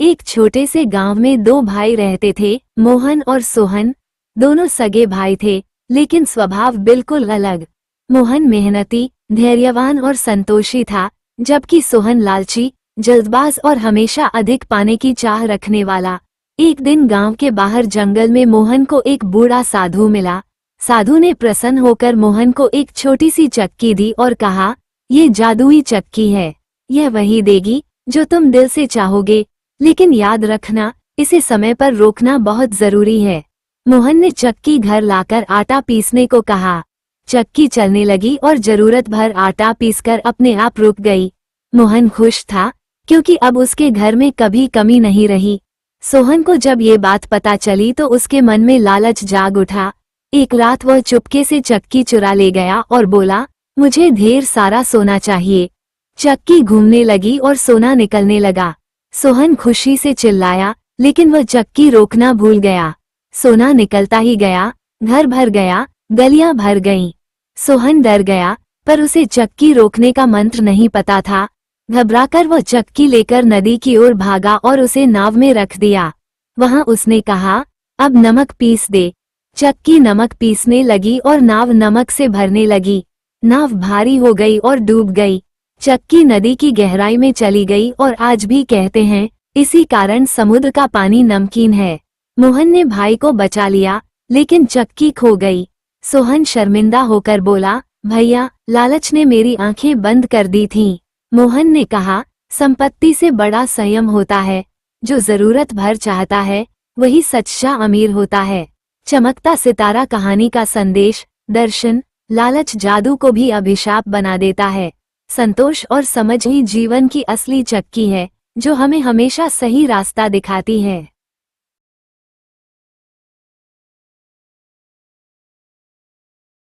एक छोटे से गांव में दो भाई रहते थे, मोहन और सोहन। दोनों सगे भाई थे, लेकिन स्वभाव बिल्कुल अलग। मोहन मेहनती, धैर्यवान और संतोषी था, जबकि सोहन लालची, जल्दबाज और हमेशा अधिक पाने की चाह रखने वाला। एक दिन गांव के बाहर जंगल में मोहन को एक बूढ़ा साधु मिला। साधु ने प्रसन्न होकर मोहन को एक छोटी सी चक्की दी और कहा, ये जादुई चक्की है, यह वही देगी जो तुम दिल से चाहोगे, लेकिन याद रखना, इसे समय पर रोकना बहुत जरूरी है। मोहन ने चक्की घर लाकर आटा पीसने को कहा। चक्की चलने लगी और जरूरत भर आटा पीसकर अपने आप रुक गई। मोहन खुश था, क्योंकि अब उसके घर में कभी कमी नहीं रही। सोहन को जब ये बात पता चली तो उसके मन में लालच जाग उठा। एक रात वह चुपके से चक्की चुरा ले गया और बोला, मुझे ढेर सारा सोना चाहिए। चक्की घूमने लगी और सोना निकलने लगा। सोहन खुशी से चिल्लाया, लेकिन वह चक्की रोकना भूल गया। सोना निकलता ही गया, घर भर गया, गलियां भर गईं। सोहन डर गया, पर उसे चक्की रोकने का मंत्र नहीं पता था। घबराकर वह चक्की लेकर नदी की ओर भागा और उसे नाव में रख दिया। वहां उसने कहा, अब नमक पीस दे। चक्की नमक पीसने लगी और नाव नमक से भरने लगी। नाव भारी हो गई और डूब गई। चक्की नदी की गहराई में चली गई और आज भी कहते हैं, इसी कारण समुद्र का पानी नमकीन है। मोहन ने भाई को बचा लिया, लेकिन चक्की खो गई। सोहन शर्मिंदा होकर बोला, भैया, लालच ने मेरी आंखें बंद कर दी थीं। मोहन ने कहा, संपत्ति से बड़ा संयम होता है। जो जरूरत भर चाहता है, वही सच्चा अमीर होता है। चमकता सितारा कहानी का संदेश, दर्शन, लालच जादू को भी अभिशाप बना देता है। संतोष और समझ ही जीवन की असली चक्की है, जो हमें हमेशा सही रास्ता दिखाती है।